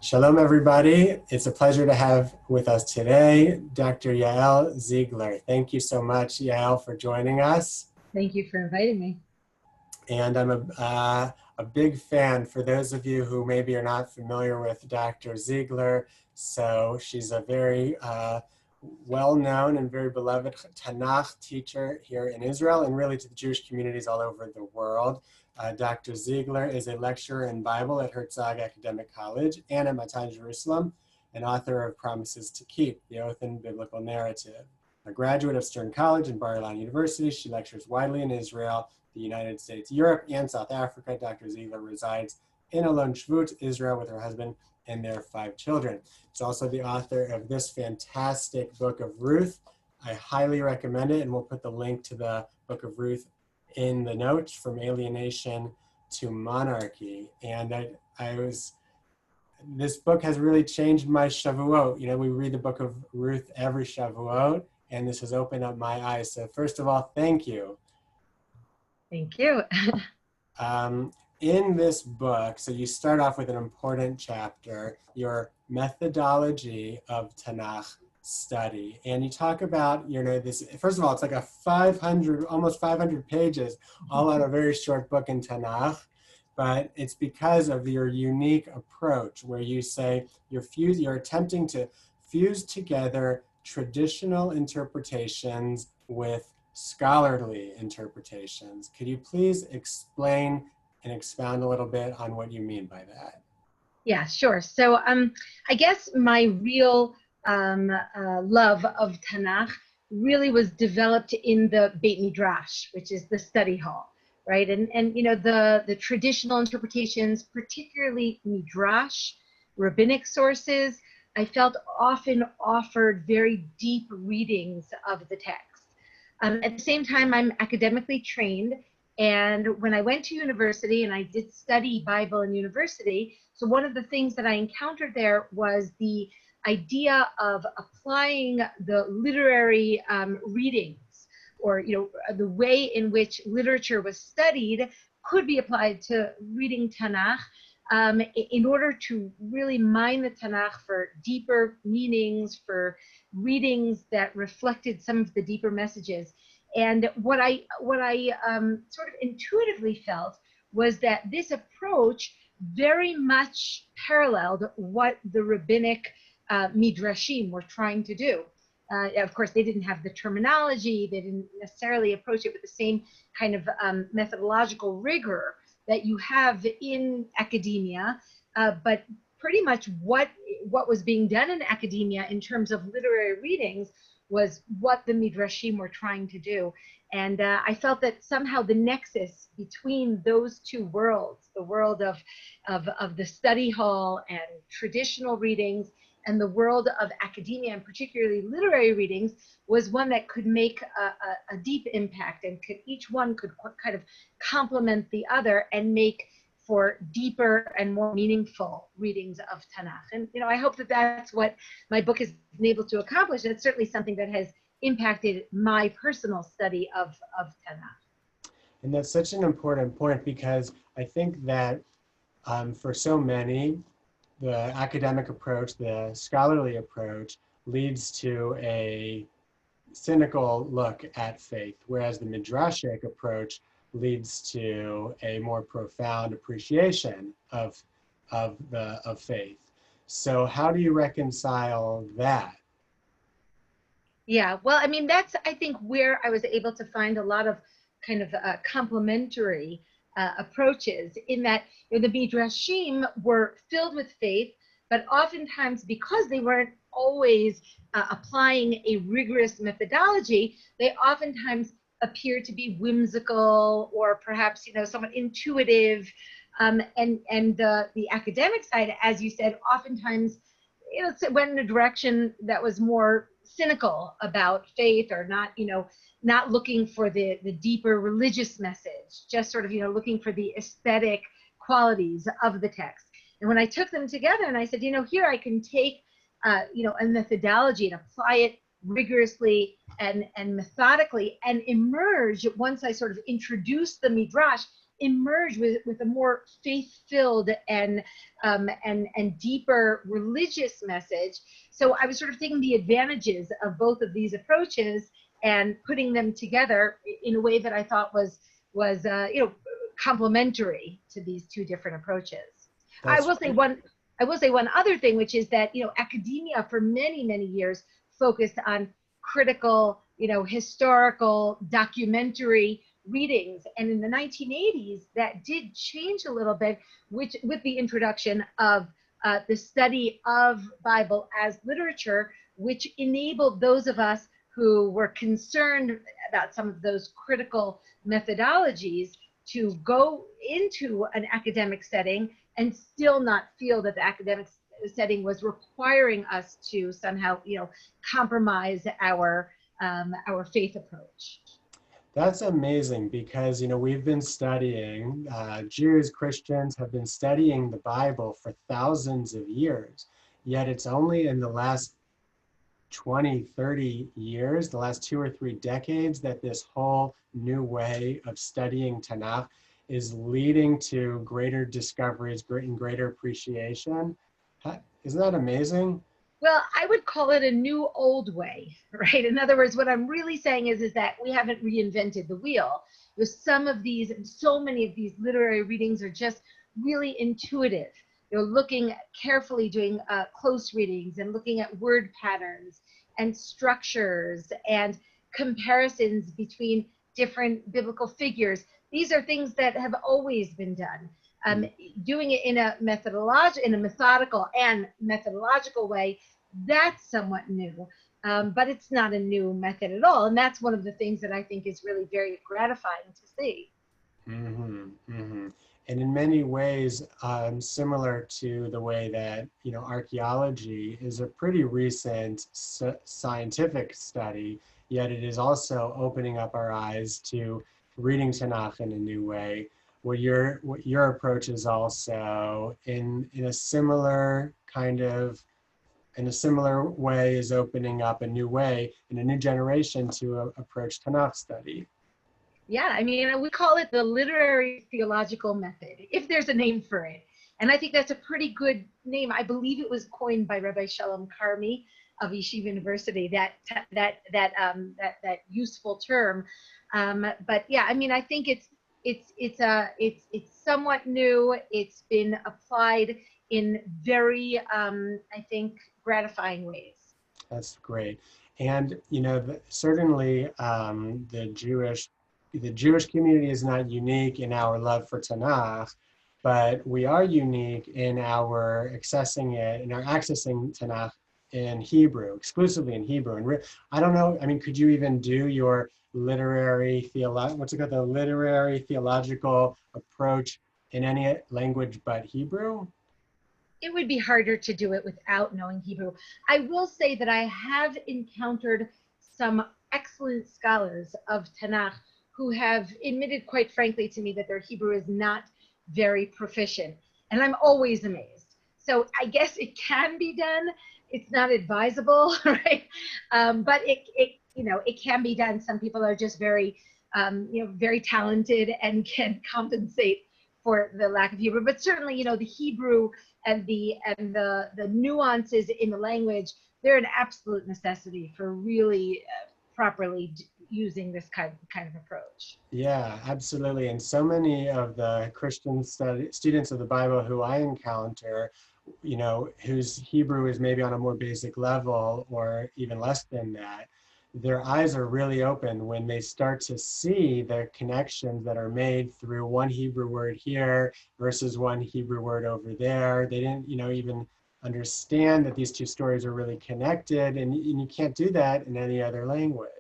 Shalom, everybody. It's a pleasure to have with us today Dr. Yael Ziegler. Thank you so much, Yael, for joining us. Thank you for inviting me. And I'm a big fan, for those of you who maybe are not familiar with Dr. Ziegler. So she's a very well-known and very beloved Tanakh teacher here in Israel and really to the Jewish communities all over the world. Dr. Ziegler is a lecturer in Bible at Herzog Academic College and at Matan Jerusalem, and author of Promises to Keep, The Oath and Biblical Narrative. A graduate of Stern College and Bar-Ilan University, she lectures widely in Israel, the United States, Europe, and South Africa. Dr. Ziegler resides in Alon Shvut, Israel, with her husband and their 5 children. She's also the author of this fantastic book of Ruth. I highly recommend it, and we'll put the link to the book of Ruth in the notes, From Alienation to Monarchy. And this book has really changed my Shavuot. You know, we read the book of Ruth every Shavuot, and this has opened up my eyes. So first of all, thank you. Thank you. In this book, so you start off with an important chapter, your methodology of Tanakh study. And you talk about, you know, this, first of all, it's like almost 500 pages, all on a very short book in Tanakh. But it's because of your unique approach where you say you're attempting to fuse together traditional interpretations with scholarly interpretations. Could you please explain and expound a little bit on what you mean by that? Yeah, sure. So I guess my real love of Tanakh really was developed in the Beit Midrash, which is the study hall, right? And you know, the traditional interpretations, particularly Midrash, rabbinic sources, I felt often offered very deep readings of the text. At the same time, I'm academically trained, and when I went to university and I did study Bible in university, so one of the things that I encountered there was the idea of applying the literary readings, or you know, the way in which literature was studied could be applied to reading Tanakh in order to really mine the Tanakh for deeper meanings, for readings that reflected some of the deeper messages. And what I sort of intuitively felt was that this approach very much paralleled what the rabbinic midrashim were trying to do. Of course, they didn't have the terminology, they didn't necessarily approach it with the same kind of methodological rigor that you have in academia, but pretty much what was being done in academia in terms of literary readings was what the midrashim were trying to do. And I felt that somehow the nexus between those two worlds, the world of the study hall and traditional readings, and the world of academia, and particularly literary readings, was one that could make a deep impact, and each one could kind of complement the other and make for deeper and more meaningful readings of Tanakh. And you know, I hope that that's what my book has been able to accomplish. And it's certainly something that has impacted my personal study of Tanakh. And that's such an important point, because I think that for so many, the academic approach, the scholarly approach, leads to a cynical look at faith, whereas the midrashic approach leads to a more profound appreciation of faith. So how do you reconcile that? Yeah, well, I mean, that's, I think, where I was able to find a lot of kind of complementary approaches, in that you know, the midrashim were filled with faith, but oftentimes, because they weren't always applying a rigorous methodology, they oftentimes appear to be whimsical, or perhaps, you know, somewhat intuitive. And the academic side, as you said, oftentimes, you know, went in a direction that was more cynical about faith, or not, you know, not looking for the deeper religious message, just sort of, you know, looking for the aesthetic qualities of the text. And when I took them together and I said, you know, here I can take, you know, a methodology and apply it rigorously and methodically, and emerge, once I sort of introduced the midrash, emerge with a more faith-filled and deeper religious message. So I was sort of taking the advantages of both of these approaches and putting them together in a way that I thought was complementary to these two different approaches. I That's will say one other thing, which is that academia for many years focused on critical, historical, documentary readings, and in the 1980s that did change a little bit, which with the introduction of the study of Bible as literature, which enabled those of us who were concerned about some of those critical methodologies to go into an academic setting and still not feel that the academic setting was requiring us to somehow, compromise our faith approach. That's amazing because, we've been studying, Jews, Christians have been studying the Bible for thousands of years, yet it's only in the last 20, 30 years, the last 2 or 3 decades, that this whole new way of studying Tanakh is leading to greater discoveries and greater appreciation. Isn't that amazing? Well, I would call it a new old way, right? In other words, what I'm really saying is that we haven't reinvented the wheel. There's some of these, and so many of these literary readings are just really intuitive. Looking carefully, doing close readings and looking at word patterns and structures and comparisons between different biblical figures. These are things that have always been done. Doing it in a methodical and methodological way, that's somewhat new, but it's not a new method at all. And that's one of the things that I think is really very gratifying to see. And in many ways, similar to the way that, archaeology is a pretty recent scientific study, yet it is also opening up our eyes to reading Tanakh in a new way. What your approach is also in a similar way is opening up a new way in a new generation to approach Tanakh study. Yeah, I mean, we call it the literary theological method, if there's a name for it. And I think that's a pretty good name. I believe it was coined by Rabbi Shalom Karmi of Yeshiva University, that useful term. But yeah, I mean, I think it's somewhat new. It's been applied in very, I think, gratifying ways. That's great. And, certainly the Jewish community is not unique in our love for Tanakh, but we are unique in our accessing Tanakh in Hebrew, exclusively in Hebrew. And I don't know, I mean, could you even do your the literary theological approach in any language but Hebrew? It would be harder to do it without knowing Hebrew. I will say that I have encountered some excellent scholars of Tanakh who have admitted quite frankly to me that their Hebrew is not very proficient. And I'm always amazed. So I guess it can be done. It's not advisable, right? But it can be done. Some people are just very, very talented and can compensate for the lack of Hebrew. But certainly, the Hebrew and the nuances in the language, they're an absolute necessity for really properly using this kind of approach. Yeah, absolutely. And so many of the Christian students of the Bible who I encounter, whose Hebrew is maybe on a more basic level or even less than that, their eyes are really open when they start to see the connections that are made through one Hebrew word here versus one Hebrew word over there. They didn't, even understand that these two stories are really connected, and you can't do that in any other language.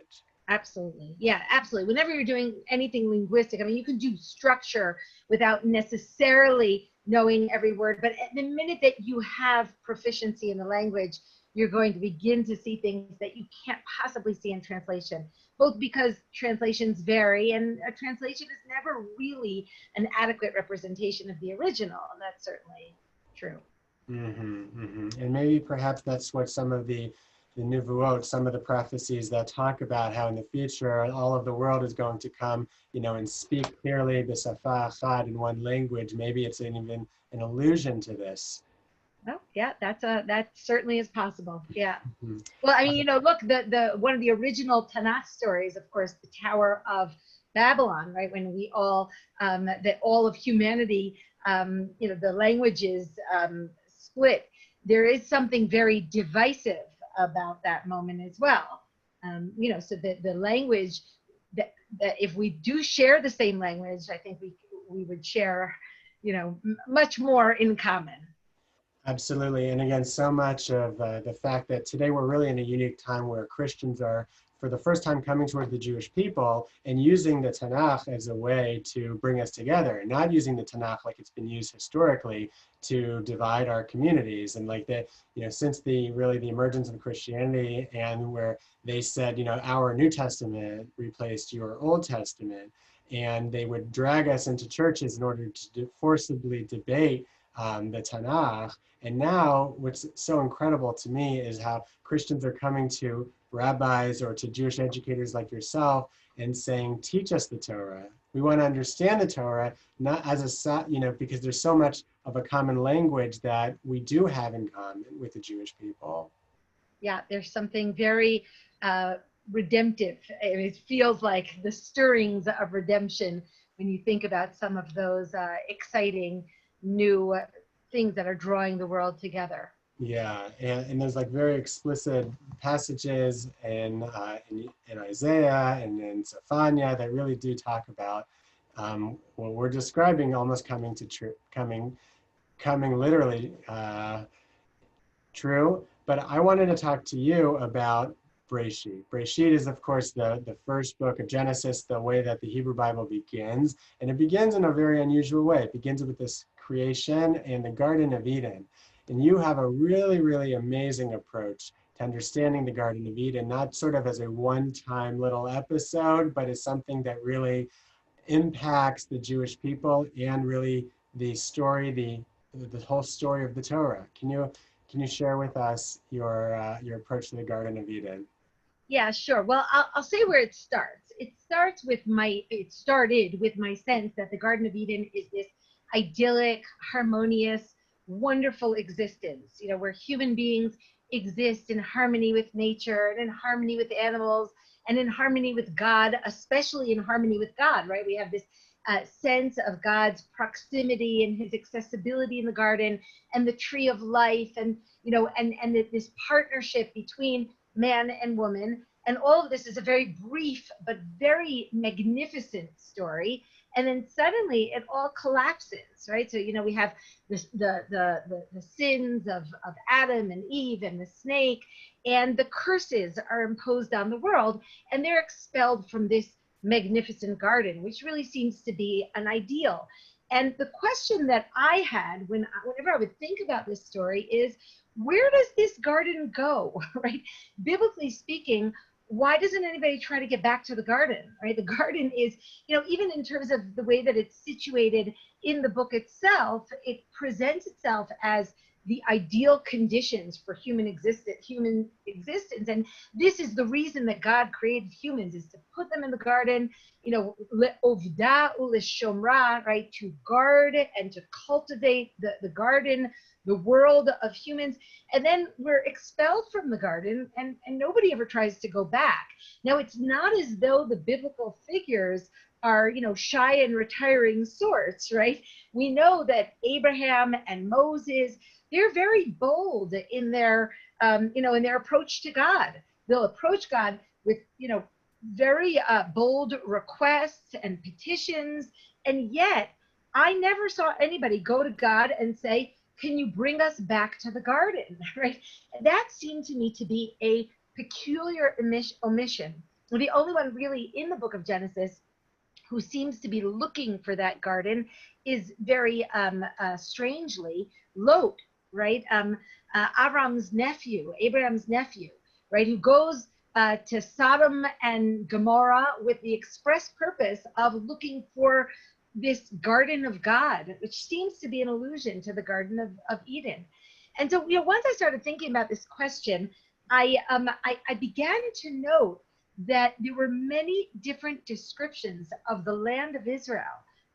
Absolutely. Yeah, absolutely. Whenever you're doing anything linguistic, I mean, you can do structure without necessarily knowing every word, but at the minute that you have proficiency in the language, you're going to begin to see things that you can't possibly see in translation, both because translations vary and a translation is never really an adequate representation of the original. And that's certainly true. And maybe perhaps that's what some of the Nevuot, some of the prophecies that talk about how in the future all of the world is going to come, and speak clearly the Safa Achad in one language. Maybe it's even an allusion to this. Oh, yeah, that certainly is possible. Yeah. Mhm. Well, I mean, look, the one of the original Tanakh stories, of course, the Tower of Babylon, right? When we all that all of humanity, the languages split. There is something very divisive about that moment as well. So the language that if we do share the same language, I think we would share, much more in common. Absolutely. And again, so much of the fact that today we're really in a unique time where Christians are, for the first time, coming toward the Jewish people and using the Tanakh as a way to bring us together, and not using the Tanakh like it's been used historically to divide our communities. And like that, since the emergence of Christianity, and where they said, our New Testament replaced your Old Testament, and they would drag us into churches in order to forcibly debate the Tanakh. And now what's so incredible to me is how Christians are coming to rabbis or to Jewish educators like yourself and saying, teach us the Torah. We want to understand the Torah, not as a, because there's so much of a common language that we do have in common with the Jewish people. Yeah, there's something very redemptive. It feels like the stirrings of redemption when you think about some of those exciting new things that are drawing the world together. Yeah, and there's like very explicit passages in Isaiah and in Zephaniah that really do talk about what we're describing almost coming literally true. But I wanted to talk to you about Bracey. Bracey is, of course, the first book of Genesis, the way that the Hebrew Bible begins. And it begins in a very unusual way. It begins with this creation in the Garden of Eden. And you have a really, really amazing approach to understanding the Garden of Eden, not sort of as a one-time little episode, but as something that really impacts the Jewish people and really the story, the whole story of the Torah. Can you share with us your approach to the Garden of Eden? Yeah, sure. Well, I'll say where it starts. It started with my sense that the Garden of Eden is this idyllic, harmonious, wonderful existence, where human beings exist in harmony with nature and in harmony with animals and in harmony with God, especially in harmony with God, right? We have this sense of God's proximity and his accessibility in the garden and the tree of life, and this partnership between man and woman. And all of this is a very brief but very magnificent story. And then suddenly it all collapses, right? So we have the sins of Adam and Eve and the snake, and the curses are imposed on the world, and they're expelled from this magnificent garden, which really seems to be an ideal. And the question that I had whenever I would think about this story is, where does this garden go, right? Biblically speaking, why doesn't anybody try to get back to the garden, right? The garden is, even in terms of the way that it's situated in the book itself, it presents itself as the ideal conditions for human existence. And this is the reason that God created humans, is to put them in the garden, le'ovda u'leshomra, right? To guard and to cultivate the garden, the world of humans. And then we're expelled from the garden, and nobody ever tries to go back. Now, it's not as though the biblical figures are, shy and retiring sorts, right? We know that Abraham and Moses, they're very bold in their, in their approach to God. They'll approach God with, very bold requests and petitions. And yet, I never saw anybody go to God and say, can you bring us back to the garden, right? That seemed to me to be a peculiar omission. The only one really in the book of Genesis who seems to be looking for that garden is very strangely Lot, right? Abraham's nephew, right? Who goes to Sodom and Gomorrah with the express purpose of looking for this garden of God, which seems to be an allusion to the Garden of Eden. And so, once I started thinking about this question, I began to note that there were many different descriptions of the land of Israel,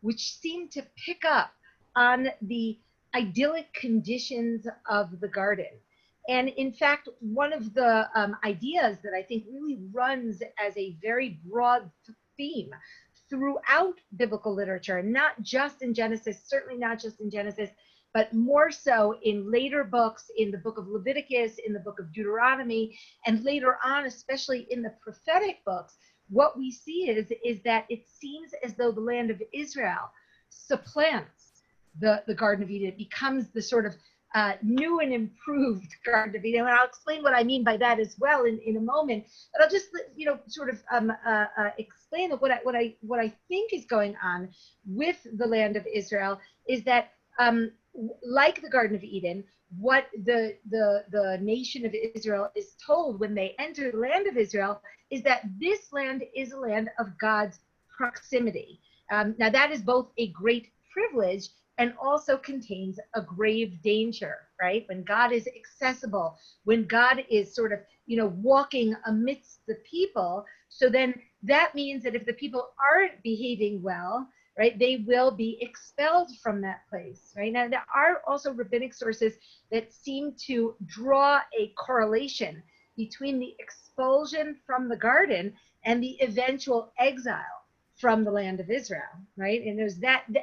which seemed to pick up on the idyllic conditions of the garden. And in fact, one of the ideas that I think really runs as a very broad theme throughout biblical literature, not just in Genesis, certainly not just in Genesis, but more so in later books, in the book of Leviticus, in the book of Deuteronomy, and later on, especially in the prophetic books, what we see is that it seems as though the land of Israel supplants the Garden of Eden. It becomes the sort of new and improved Garden of Eden. And I'll explain what I mean by that as well in a moment. But I'll just, sort of explain that what I think is going on with the land of Israel is that, like the Garden of Eden, what the nation of Israel is told when they enter the land of Israel is that this land is a land of God's proximity. Now that is both a great privilege and also contains a grave danger, right? When God is accessible, when God is sort of, walking amidst the people, so then that means that if the people aren't behaving well, right, they will be expelled from that place, right? Now, there are also rabbinic sources that seem to draw a correlation between the expulsion from the garden and the eventual exile from the land of Israel, right? And there's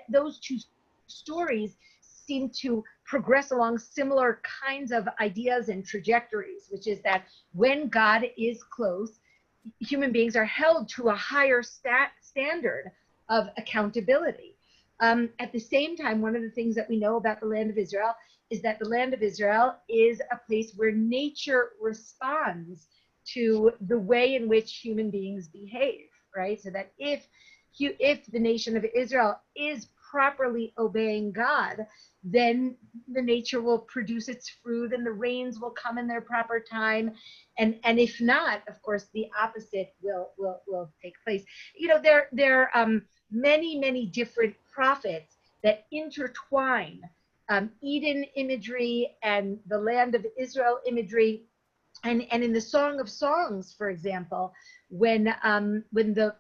those two stories seem to progress along similar kinds of ideas and trajectories, which is that when God is close, human beings are held to a higher standard of accountability. At the same time, one of the things that we know about the land of Israel is that the land of Israel is a place where nature responds to the way in which human beings behave, right? So that if the nation of Israel is properly obeying God, then the nature will produce its fruit and the rains will come in their proper time. And if not, of course, the opposite will take place. There are many different prophets that intertwine Eden imagery and the land of Israel imagery. And in the Song of Songs, for example, when the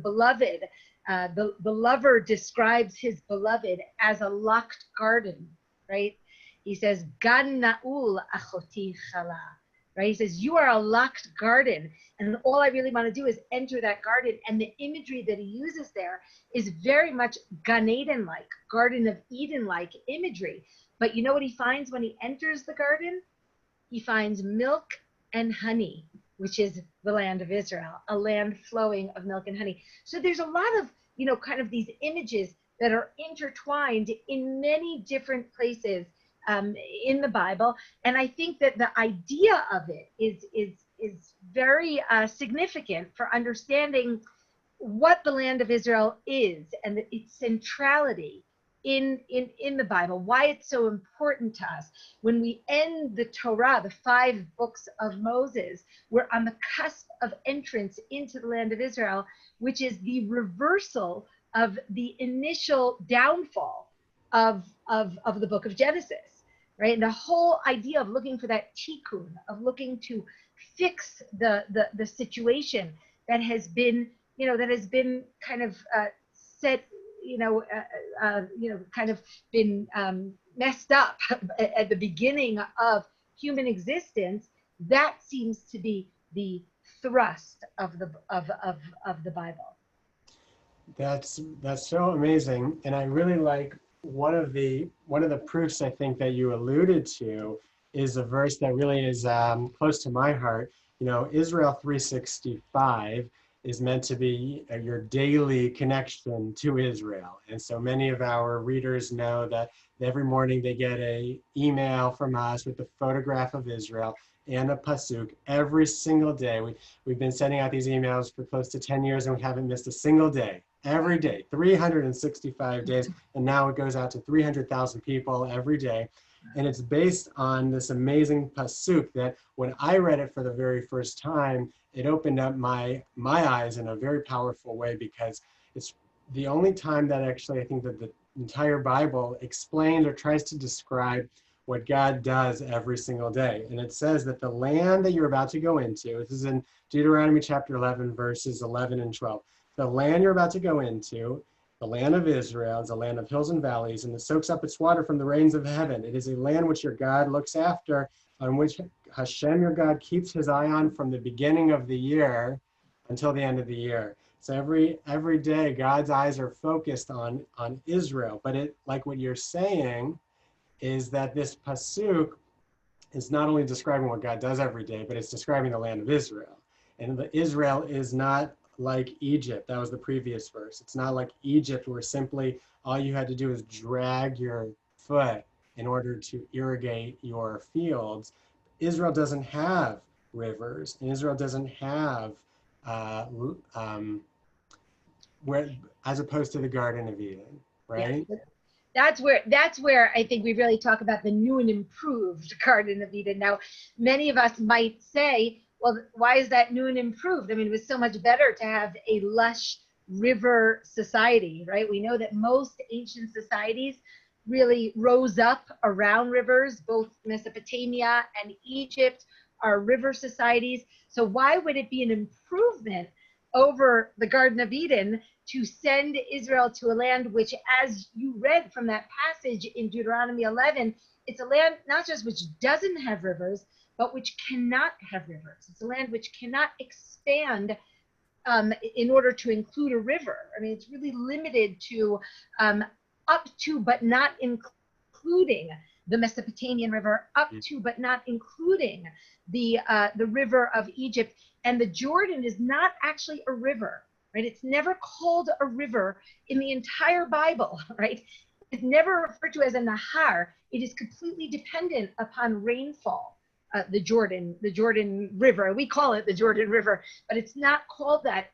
beloved, the lover describes his beloved as a locked garden, right? He says, Gan na'ul achoti chala, right? He says, you are a locked garden, and all I really want to do is enter that garden. And the imagery that he uses there is very much Gan Eden-like, Garden of Eden-like imagery. But you know what he finds when he enters the garden? He finds milk and honey, which is the land of Israel, a land flowing of milk and honey. So there's a lot of, kind of these images that are intertwined in many different places in the Bible. And I think that the idea of it is very significant for understanding what the land of Israel is and its centrality in the Bible, why it's so important to us. When we end the Torah, the 5 books of Moses, we're on the cusp of entrance into the land of Israel, which is the reversal of the initial downfall of the book of Genesis, right? And the whole idea of looking for that tikkun, of looking to fix the situation that has been, kind of set, kind of been messed up at the beginning of human existence. That seems to be the thrust of the Bible. That's so amazing, and I really like one of the proofs I think that you alluded to is a verse that really is close to my heart. Israel 365 is meant to be your daily connection to Israel. And so many of our readers know that every morning they get an email from us with a photograph of Israel and a pasuk every single day. We've been sending out these emails for close to 10 years and we haven't missed a single day. Every day, 365 days, and now it goes out to 300,000 people every day. And it's based on this amazing pasuk that when I read it for the very first time, it opened up my eyes in a very powerful way, because it's the only time that actually I think that the entire Bible explains or tries to describe what God does every single day. And it says that the land that you're about to go into, this is in Deuteronomy chapter 11, verses 11 and 12. The land you're about to go into, the land of Israel, is a land of hills and valleys, and it soaks up its water from the rains of heaven. It is a land which your God looks after, on which Hashem, your God, keeps his eye on from the beginning of the year until the end of the year. So every day, God's eyes are focused on Israel. But it, like what you're saying, is that this pasuk is not only describing what God does every day, but it's describing the land of Israel. And Israel is not like Egypt. That was the previous verse. It's not like Egypt, where simply all you had to do is drag your foot in order to irrigate your fields. Israel doesn't have rivers, and Israel doesn't have where, as opposed to the Garden of Eden, right? Yes. That's where I think we really talk about the new and improved Garden of Eden. Now, many of us might say, well, why is that new and improved? I mean, it was so much better to have a lush river society, right? We know that most ancient societies really rose up around rivers. Both Mesopotamia and Egypt are river societies. So why would it be an improvement over the Garden of Eden to send Israel to a land which, as you read from that passage in Deuteronomy 11, it's a land not just which doesn't have rivers, but which cannot have rivers. It's a land which cannot expand in order to include a river. I mean, it's really limited to up to, but not including the Mesopotamian river, up to, but not including the river of Egypt. And the Jordan is not actually a river, right? It's never called a river in the entire Bible, right? It's never referred to as a nahar. It is completely dependent upon rainfall. The Jordan River, we call it the Jordan River, but it's not called that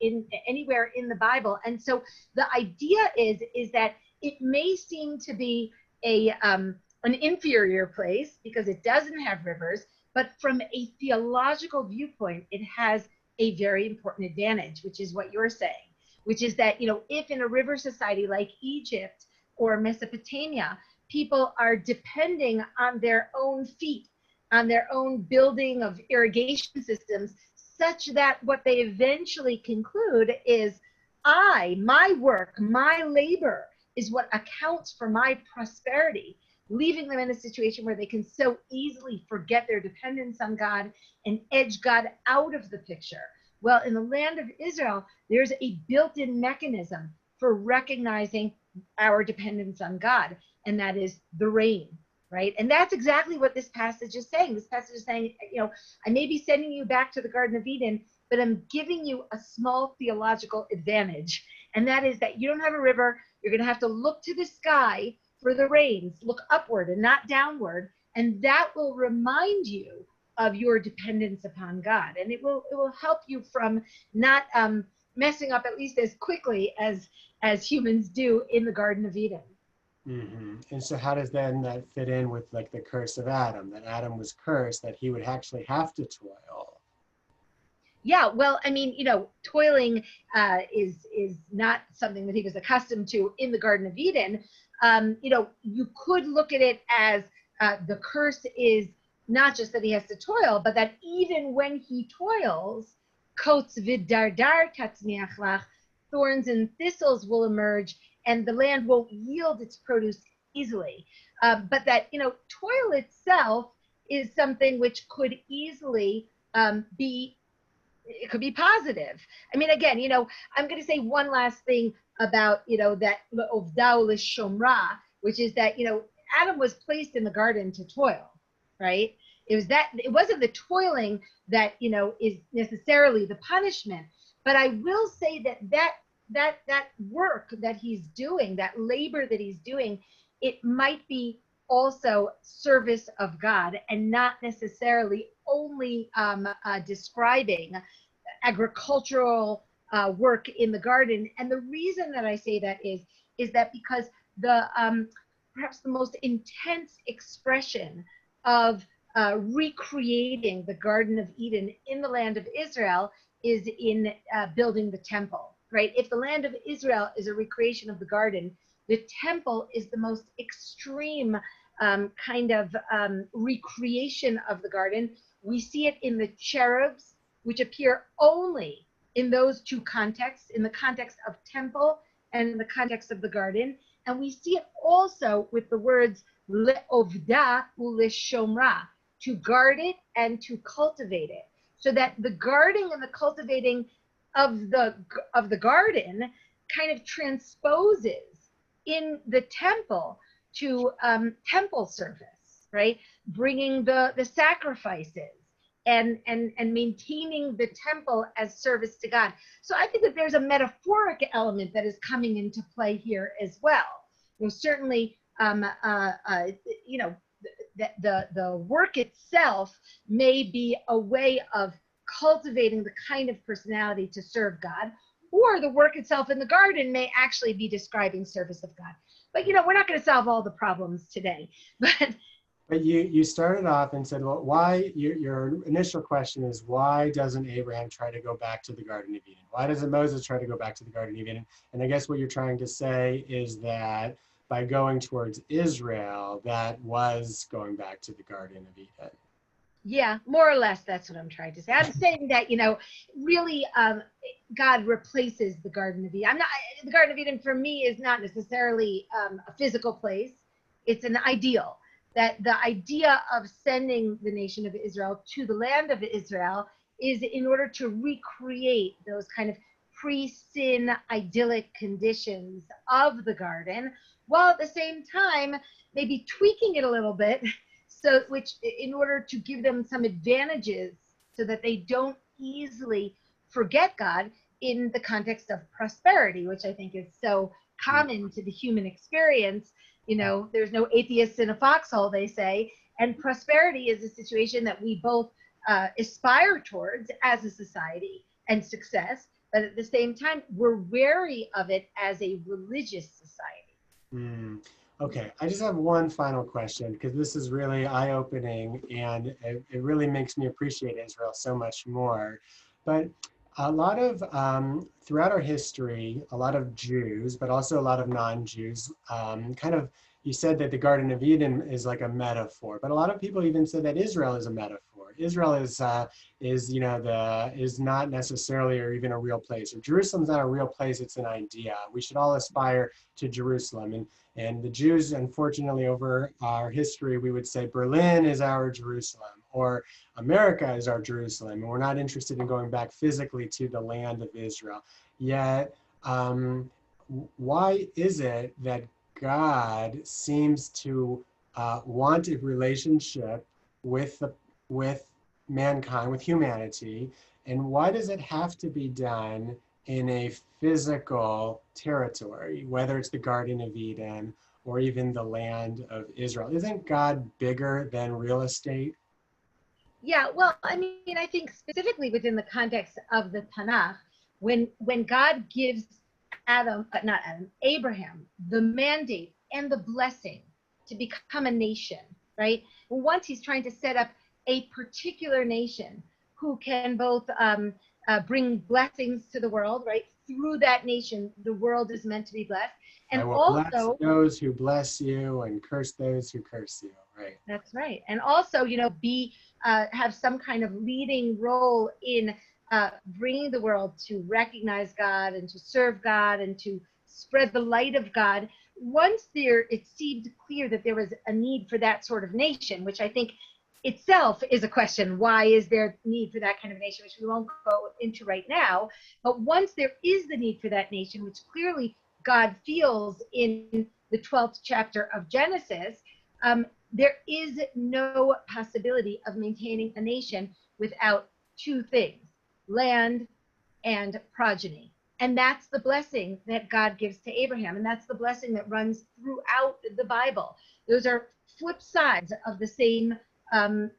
anywhere in the Bible. And so the idea is that it may seem to be an inferior place because it doesn't have rivers, but from a theological viewpoint, it has a very important advantage, which is what you're saying, which is that, if in a river society like Egypt or Mesopotamia, people are depending on their own feet, on their own building of irrigation systems, such that what they eventually conclude is, my work, my labor is what accounts for my prosperity, leaving them in a situation where they can so easily forget their dependence on God and edge God out of the picture. Well, in the land of Israel, there's a built-in mechanism for recognizing our dependence on God, and that is the rain, right? And that's exactly what this passage is saying. This passage is saying, I may be sending you back to the Garden of Eden, but I'm giving you a small theological advantage, and that is that you don't have a river. You're going to have to look to the sky for the rains, look upward and not downward, and that will remind you of your dependence upon God, and it will help you from not messing up at least as quickly as humans do in the Garden of Eden. Mm-hmm. And so how does then that fit in with like the curse of Adam, that Adam was cursed, that he would actually have to toil? Yeah, well, I mean, toiling is not something that he was accustomed to in the Garden of Eden. You could look at it as the curse is not just that he has to toil, but that even when he toils, kots viddardar tatzmiach lach, thorns and thistles will emerge, and the land won't yield its produce easily. But that, toil itself is something which could easily it could be positive. I mean, again, I'm going to say one last thing about, that Ovdao Lishomra, which is that, Adam was placed in the garden to toil, right? It wasn't the toiling that, is necessarily the punishment. But I will say that work that he's doing, that labor that he's doing, it might be also service of God and not necessarily only describing agricultural work in the garden. And the reason that I say that is that because the perhaps the most intense expression of recreating the Garden of Eden in the land of Israel is in building the temple, right? If the land of Israel is a recreation of the garden, the temple is the most extreme recreation of the garden. We see it in the cherubs, which appear only in those two contexts, in the context of temple and in the context of the garden. And we see it also with the words le'ovda u'leshomra, to guard it and to cultivate it. So that the guarding and the cultivating of the garden kind of transposes in the temple to temple service, right? Bringing the sacrifices and maintaining the temple as service to God. So I think that there's a metaphoric element that is coming into play here as well. You know, certainly, you know, the work itself may be a way of cultivating the kind of personality to serve God, or the work itself in the garden may actually be describing service of God. But, you know, we're not going to solve all the problems today. But you started off and said, well, why, your initial question is, why doesn't Abraham try to go back to the Garden of Eden? Why doesn't Moses try to go back to the Garden of Eden? And I guess what you're trying to say is that by going towards Israel, that was going back to the Garden of Eden. Yeah, more or less, that's what I'm trying to say. I'm saying that, you know, really, God replaces the Garden of Eden. The Garden of Eden for me is not necessarily a physical place. It's an ideal. That the idea of sending the nation of Israel to the land of Israel is in order to recreate those kind of pre-sin idyllic conditions of the garden, while at the same time maybe tweaking it a little bit, so which in order to give them some advantages so that they don't easily forget God in the context of prosperity, which I think is so common to the human experience. You know, there's no atheists in a foxhole, they say, and prosperity is a situation that we both aspire towards as a society and success, but at the same time, we're wary of it as a religious society. Okay, I just have one final question, because this is really eye-opening, and it really makes me appreciate Israel so much more. But a lot of, throughout our history, a lot of Jews, but also a lot of non-Jews, kind of, you said that the Garden of Eden is like a metaphor, but a lot of people even said that Israel is a metaphor. Israel is you know, is not necessarily or even a real place. Or Jerusalem's not a real place, it's an idea. We should all aspire to Jerusalem. And the Jews, unfortunately, over our history, we would say Berlin is our Jerusalem, or America is our Jerusalem, and we're not interested in going back physically to the land of Israel. Yet, why is it that God seems to want a relationship with mankind, with humanity, and why does it have to be done in a physical territory, whether it's the Garden of Eden or even the land of Israel? Isn't God bigger than real estate? Yeah, well, I mean, I think specifically within the context of the Tanakh, when God gives Abraham, the mandate and the blessing to become a nation, right? Once he's trying to set up a particular nation who can both bring blessings to the world, right? Through that nation, the world is meant to be blessed. And I will also bless those who bless you and curse those who curse you, right? That's right. And also, you know, have some kind of leading role in bringing the world to recognize God and to serve God and to spread the light of God. Once it seemed clear that there was a need for that sort of nation, which I think itself is a question. Why is there need for that kind of nation, which we won't go into right now. But once there is the need for that nation, which clearly God feels in the 12th chapter of Genesis, there is no possibility of maintaining a nation without two things: land and progeny. And that's the blessing that God gives to Abraham. And that's the blessing that runs throughout the Bible. Those are flip sides of the same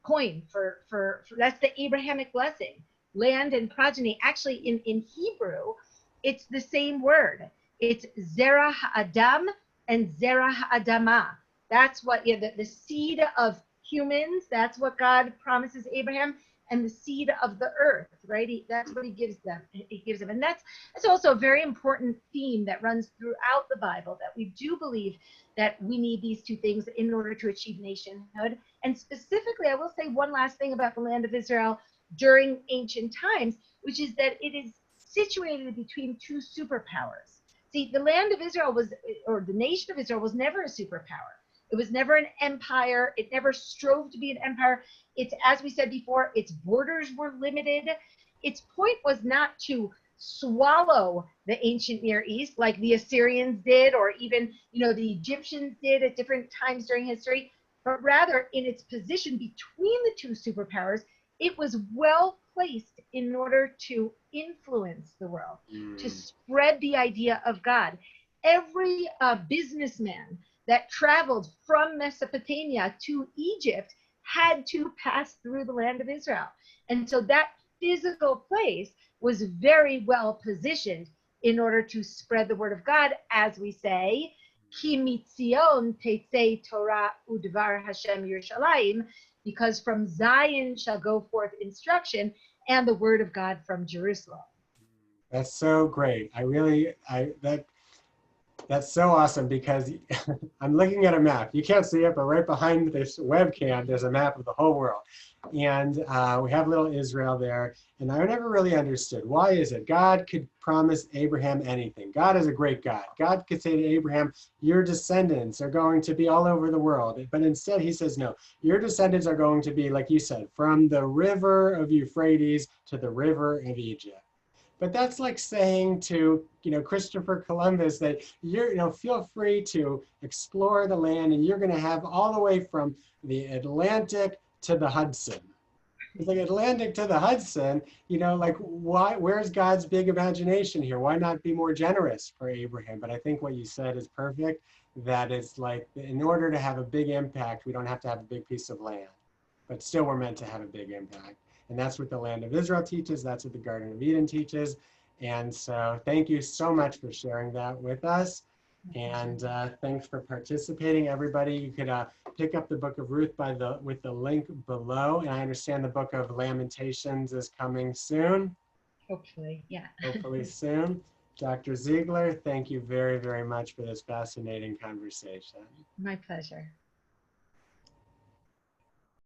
coin. For that's the Abrahamic blessing. Land and progeny. Actually, in Hebrew, it's the same word. It's Zerah Ha'adam and Zerah Ha'adamah. That's what, the seed of humans, that's what God promises Abraham. and the seed of the earth, right? That's what he gives them. He gives them. And that's also a very important theme that runs throughout the Bible, that we do believe that we need these two things in order to achieve nationhood. And specifically, I will say one last thing about the land of Israel during ancient times, which is that it is situated between two superpowers. See, the land of Israel was, or the nation of Israel was never a superpower. It was never an empire. It never strove to be an empire. It's, as we said before, its borders were limited. Its point was not to swallow the ancient Near East like the Assyrians did, or even, the Egyptians did at different times during history, but rather in its position between the two superpowers, it was well placed in order to influence the world, to spread the idea of God. Every businessman that traveled from Mesopotamia to Egypt had to pass through the land of Israel. And so that physical place was very well positioned in order to spread the word of God, as we say, Ki mitzion tetzei Torah udvar Hashem Yerushalayim, because from Zion shall go forth instruction and the word of God from Jerusalem. That's so great. That's so awesome, because I'm looking at a map. You can't see it, but right behind this webcam, there's a map of the whole world. And we have little Israel there. And I never really understood, why is it God could promise Abraham anything? God is a great God. God could say to Abraham, your descendants are going to be all over the world. But instead he says, no, your descendants are going to be, like you said, from the river of Euphrates to the river of Egypt. But that's like saying to, Christopher Columbus that feel free to explore the land, and you're going to have all the way from the Atlantic to the Hudson. It's like Atlantic to the Hudson, why? Where's God's big imagination here? Why not be more generous for Abraham? But I think what you said is perfect, that it's like, in order to have a big impact, we don't have to have a big piece of land, but still we're meant to have a big impact. And that's what the land of Israel teaches. That's what the Garden of Eden teaches. And so thank you so much for sharing that with us. And thanks for participating, everybody. You could pick up the book of Ruth with the link below. And I understand the book of Lamentations is coming soon. Hopefully, yeah. Hopefully soon. Dr. Ziegler, thank you very, very much for this fascinating conversation. My pleasure.